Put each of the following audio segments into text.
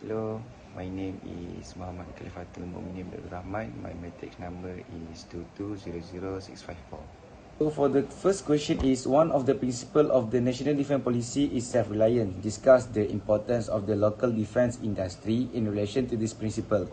Hello, my name is Muhammad Khalifatul Mu'minin Abdul Rahman. My matrix number is 2200654. So for the first question is, one of the principles of the National Defence Policy is self-reliance. Discuss the importance of the local defence industry in relation to this principle.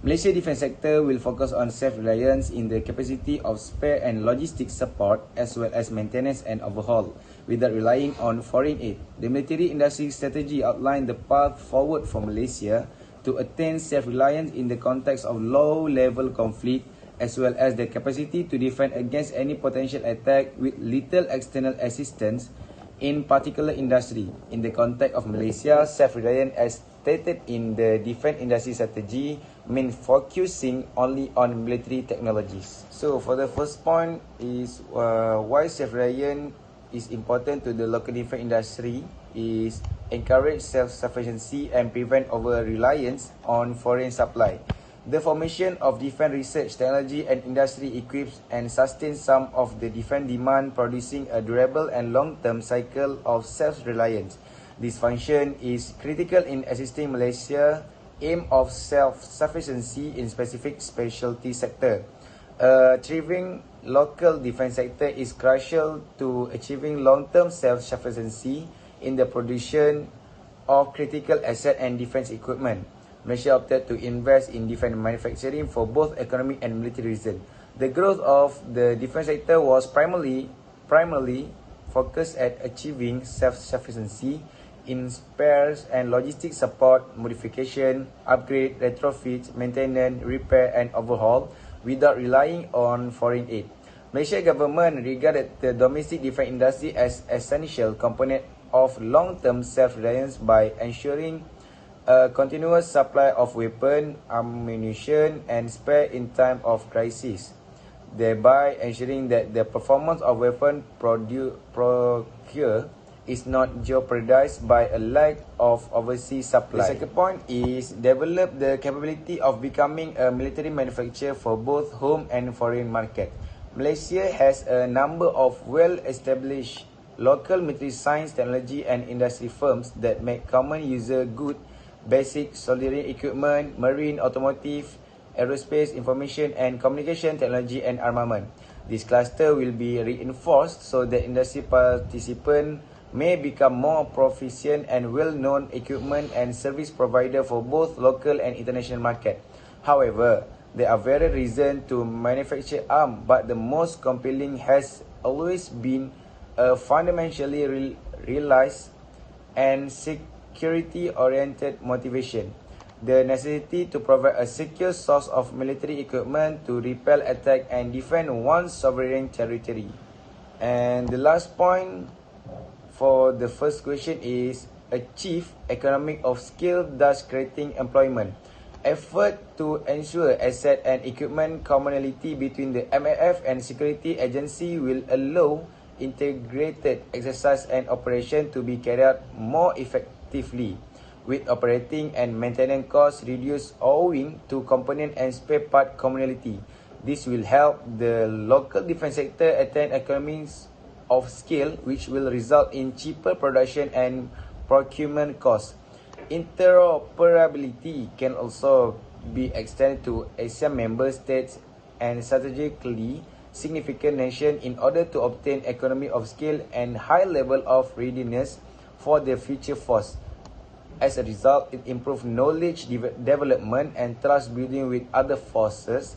Malaysia defence sector will focus on self-reliance in the capacity of spare and logistics support as well as maintenance and overhaul without relying on foreign aid. The military industry strategy outlined the path forward for Malaysia to attain self-reliance in the context of low-level conflict as well as the capacity to defend against any potential attack with little external assistance in particular industry. In the context of Malaysia, self-reliance as stated in the defense industry strategy means focusing only on military technologies. So for the first point is why self-reliance is important to the local defense industry is encourage self-sufficiency and prevent over-reliance on foreign supply. The formation of defense research, technology and industry equips and sustains some of the defense demand, producing a durable and long-term cycle of self-reliance. This function is critical in assisting Malaysia's aim of self-sufficiency in specific specialty sector. Achieving local defense sector is crucial to achieving long-term self-sufficiency in the production of critical asset and defense equipment. Malaysia opted to invest in defense manufacturing for both economic and military reasons. The growth of the defense sector was primarily focused at achieving self-sufficiency in spares and logistics support, modification, upgrade, retrofit, maintenance, repair and overhaul without relying on foreign aid. Malaysia government regarded the domestic defense industry as essential component of long-term self-reliance by ensuring a continuous supply of weapon, ammunition and spare in time of crisis, thereby ensuring that the performance of weapon procured is not jeopardized by a lack of overseas supply. The second point is develop the capability of becoming a military manufacturer for both home and foreign market. Malaysia has a number of well-established local military science, technology and industry firms that make common user good basic soldering equipment, marine, automotive, aerospace, information and communication technology and armament. This cluster will be reinforced so that industry participants may become more proficient and well-known equipment and service provider for both local and international market. However, there are various reasons to manufacture arms, but the most compelling has always been a fundamentally realized and security-oriented motivation. The necessity to provide a secure source of military equipment to repel attack and defend one's sovereign territory. And the last point for the first question is achieve economic of scale, thus creating employment. Effort to ensure asset and equipment commonality between the MAF and security agency will allow integrated exercise and operation to be carried out more effectively, with operating and maintenance costs reduced owing to component and spare part commonality. This will help the local defense sector attain economies of scale, which will result in cheaper production and procurement costs. Interoperability can also be extended to ASEAN member states and strategically significant nations in order to obtain economy of scale and high level of readiness for the future force. As a result, it improves knowledge development and trust building with other forces,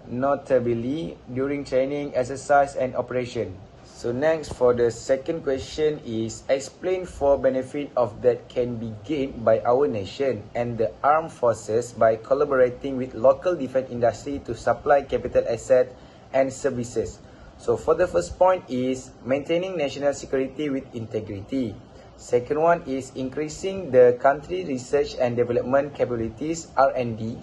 notably during training, exercise and operation. So next, for the second question is explain 4 benefits of that can be gained by our nation and the armed forces by collaborating with local defense industry to supply capital asset and services. So for the first point is maintaining national security with integrity. Second one is increasing the country research and development capabilities, R&D.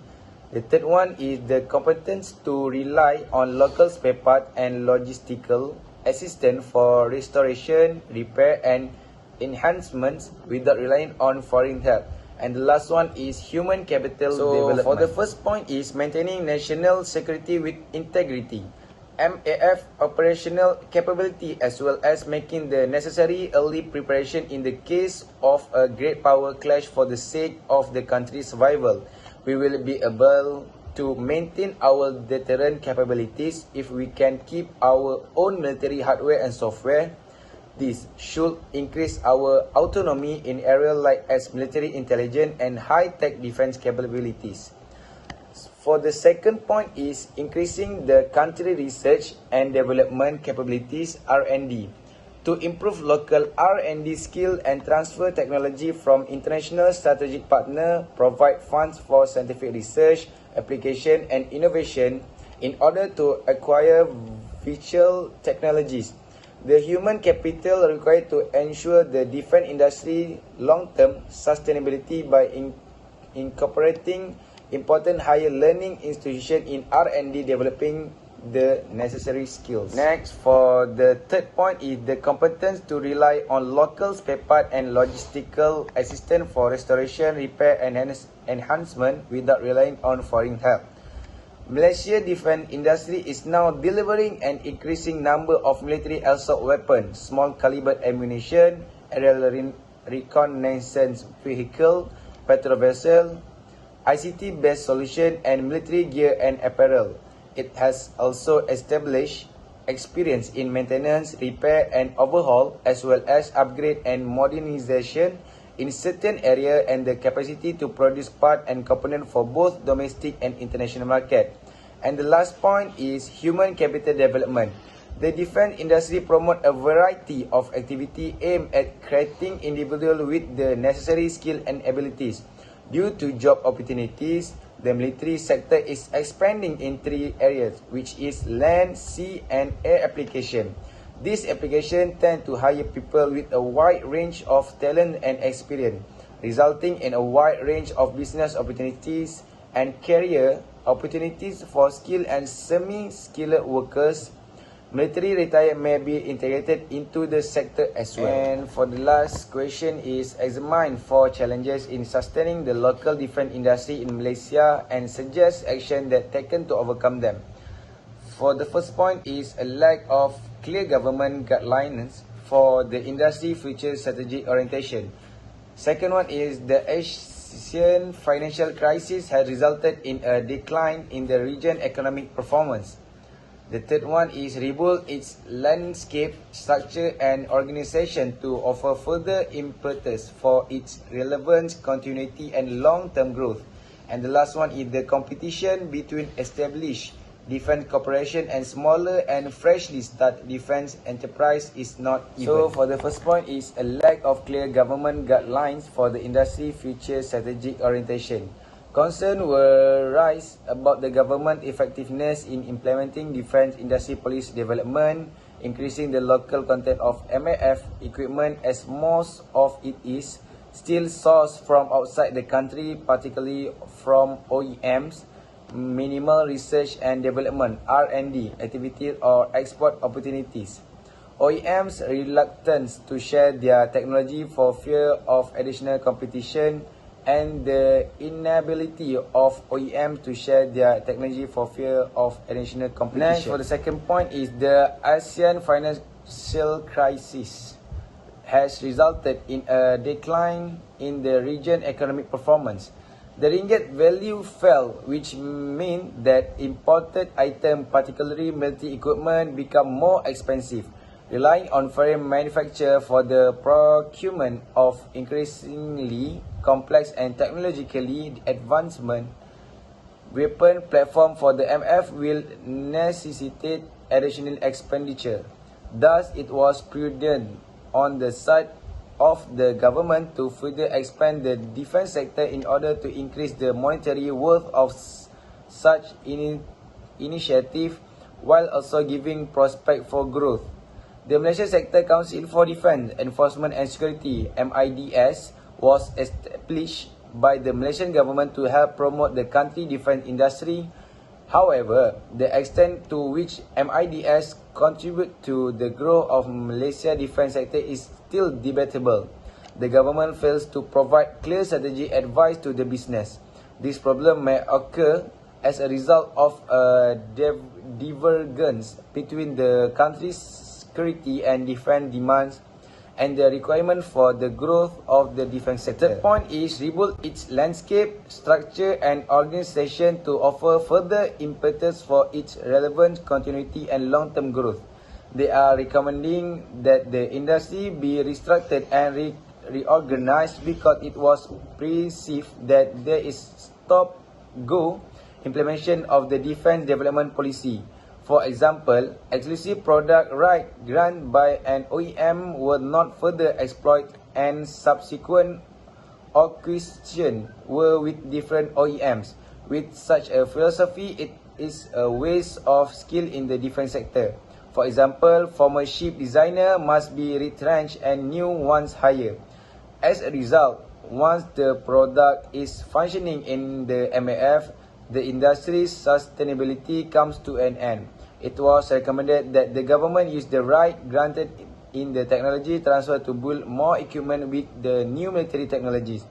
The third one is the competence to rely on local spare part and logistical assistance for restoration, repair and enhancements without relying on foreign help. And the last one is human capital development. For the first point is maintaining national security with integrity. MAF operational capability as well as making the necessary early preparation in the case of a great power clash for the sake of the country's survival. We will be able to maintain our deterrent capabilities if we can keep our own military hardware and software. This should increase our autonomy in areas like as military intelligence and high-tech defense capabilities. For the second point is increasing the country research and development capabilities R&D to improve local R&D skill and transfer technology from international strategic partner, provide funds for scientific research, application and innovation in order to acquire vital technologies. The human capital required to ensure the defense industry long-term sustainability by incorporating important higher learning institutions in R&D developing the necessary skills. Next, for the third point is the competence to rely on local spare part and logistical assistance for restoration, repair and enhancement without relying on foreign help. Malaysia defense industry is now delivering an increasing number of military assault weapons, small caliber ammunition, aerial reconnaissance vehicle, patrol vessel, ICT-based solution and military gear and apparel. It has also established experience in maintenance, repair and overhaul as well as upgrade and modernization in certain area and the capacity to produce part and component for both domestic and international market. And the last point is human capital development. The defense industry promote a variety of activity aimed at creating individuals with the necessary skill and abilities. Due to job opportunities, the military sector is expanding in three areas, which is land, sea and air application. These applications tend to hire people with a wide range of talent and experience, resulting in a wide range of business opportunities and career opportunities for skilled and semi-skilled workers. Military retire may be integrated into the sector as well. And for the last question is examine 4 challenges in sustaining the local defense industry in Malaysia and suggest action that taken to overcome them. For the first point is a lack of clear government guidelines for the industry future strategic orientation. Second one is the Asian financial crisis has resulted in a decline in the region economic performance. The third one is rebuild its landscape, structure and organization to offer further impetus for its relevance, continuity and long-term growth. And the last one is the competition between established defense corporation and smaller and freshly started defense enterprise is not even. So for the first point is a lack of clear government guidelines for the industry future strategic orientation. Concerns were raised about the government effectiveness in implementing defense industry policy development, increasing the local content of MAF equipment as most of it is still sourced from outside the country, particularly from OEMs, minimal research and development (R&D) activities or export opportunities. OEMs' reluctance to share their technology for fear of additional competition and the inability of OEM to share their technology for fear of additional competition. Next, for the second point is the ASEAN financial crisis has resulted in a decline in the region economic performance. The ringgit value fell, which means that imported items, particularly military equipment, become more expensive, relying on foreign manufacture for the procurement of increasingly complex and technologically advancement weapon platform for the MF will necessitate additional expenditure. Thus, it was prudent on the side of the government to further expand the defense sector in order to increase the monetary worth of such initiative while also giving prospect for growth. The Malaysia Sector Council for Defence Enforcement and Security (MIDS) was established by the Malaysian government to help promote the country defence industry. However, the extent to which MIDS contribute to the growth of Malaysia defence sector is still debatable. The government fails to provide clear strategic advice to the business. This problem may occur as a result of a divergence between the country's security and defense demands and the requirement for the growth of the defense sector. Third point is rebuild its landscape, structure and organization to offer further impetus for its relevant continuity and long-term growth. They are recommending that the industry be restructured and reorganized because it was perceived that there is stop-go implementation of the defense development policy. For example, exclusive product right granted by an OEM were not further exploited and subsequent acquisitions were with different OEMs. With such a philosophy, it is a waste of skill in the defense sector. For example, former ship designer must be retrenched and new ones hired. As a result, once the product is functioning in the MAF, the industry's sustainability comes to an end. It was recommended that the government use the right granted in the technology transfer to build more equipment with the new military technologies.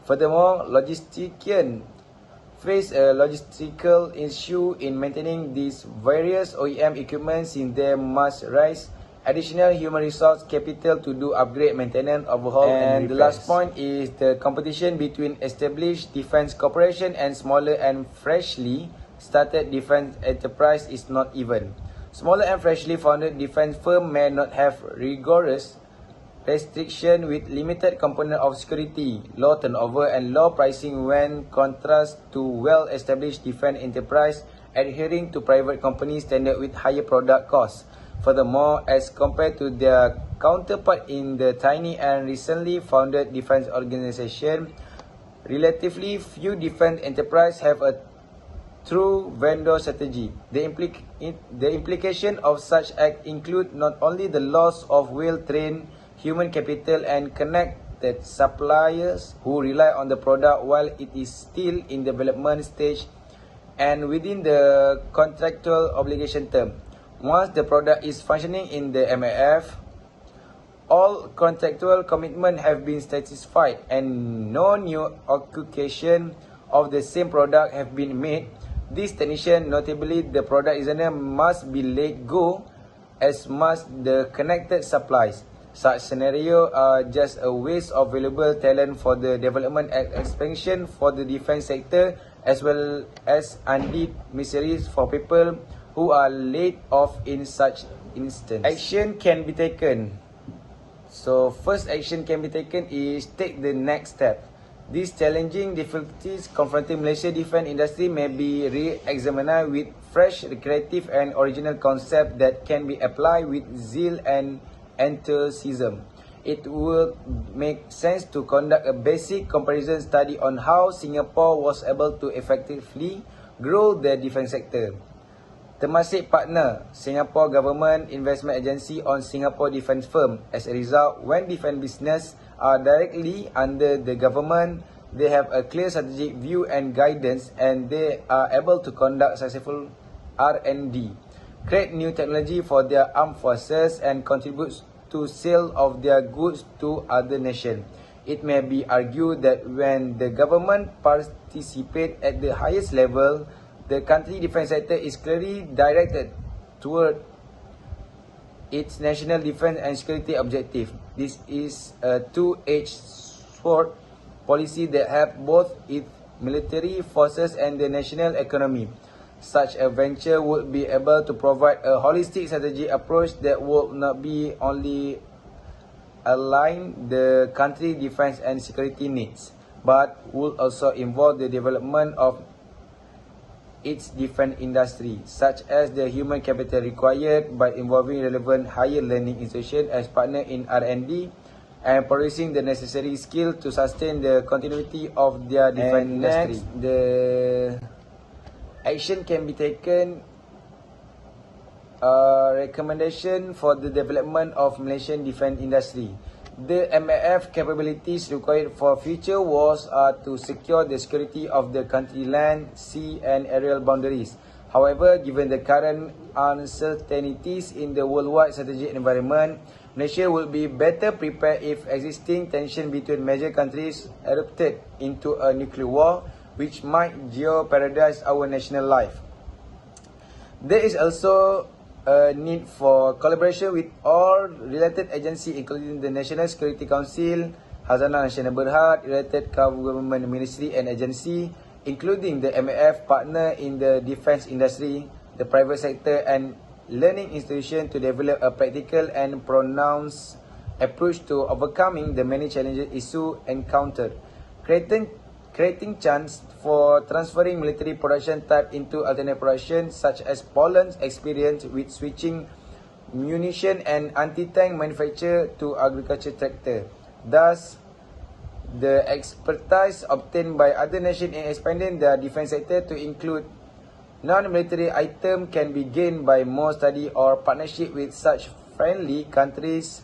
Furthermore, logisticians face a logistical issue in maintaining these various OEM equipment since they must raise additional human resource capital to do upgrade, maintenance, overhaul and the last point is the competition between established defense corporation and smaller and freshly started defense enterprise is not even. Smaller and freshly founded defense firms may not have rigorous restriction with limited component of security, low turnover and low pricing when contrast to well-established defense enterprise adhering to private company standard with higher product costs. Furthermore, as compared to their counterpart in the tiny and recently founded defense organization, relatively few defense enterprises have a true vendor strategy. The implication of such act include not only the loss of well-trained human capital and connected suppliers who rely on the product while it is still in development stage and within the contractual obligation term. Once the product is functioning in the MAF, all contractual commitments have been satisfied and no new acquisition of the same product have been made. This technician, notably the product designer, must be let go as must the connected supplies. Such scenarios are just a waste of valuable talent for the development and expansion for the defense sector as well as undue miseries for people who are laid off in such instance. Action can be taken. So first action can be taken is take the next step. These challenging difficulties confronting Malaysia defense industry may be re-examined with fresh, creative and original concept that can be applied with zeal and enthusiasm. It would make sense to conduct a basic comparison study on how Singapore was able to effectively grow the defense sector. Temasek partner Singapore Government Investment Agency on Singapore defense firm. As a result, when defense business are directly under the government, they have a clear strategic view and guidance and they are able to conduct successful R&D, create new technology for their armed forces and contribute to sale of their goods to other nations. It may be argued that when the government participates at the highest level, the country defense sector is clearly directed toward its national defense and security objective. This is a two-edged sword policy that helps both its military forces and the national economy. Such a venture would be able to provide a holistic strategy approach that would not be only align the country defense and security needs, but would also involve the development of its defense industry, such as the human capital required by involving relevant higher learning institutions as partner in R&D and producing the necessary skill to sustain the continuity of their defense industry. Next, the action can be taken. Recommendation for the development of Malaysian defense industry. The MAF capabilities required for future wars are to secure the security of the country land, sea and aerial boundaries. However, given the current uncertainties in the worldwide strategic environment, Malaysia will be better prepared if existing tension between major countries erupted into a nuclear war which might jeopardize our national life. There is also a need for collaboration with all related agencies, including the National Security Council, Khazanah Nasional Berhad, related government ministry and agency, including the MAF partner in the defence industry, the private sector and learning institution to develop a practical and pronounced approach to overcoming the many challenges issue encountered, creating chance for transferring military production type into alternate production, such as Poland's experience with switching munition and anti-tank manufacture to agriculture tractor. Thus, the expertise obtained by other nations in expanding their defense sector to include non-military item can be gained by more study or partnership with such friendly countries.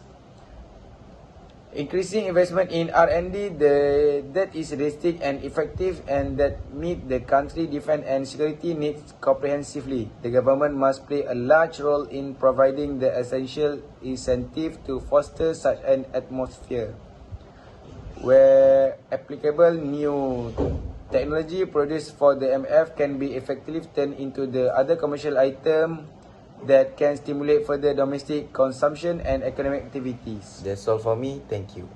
Increasing investment in R&D that is realistic and effective and that meet the country defense and security needs comprehensively. The government must play a large role in providing the essential incentive to foster such an atmosphere. Where applicable, new technology produced for the MF can be effectively turned into the other commercial item that can stimulate further domestic consumption and economic activities. That's all for me. Thank you.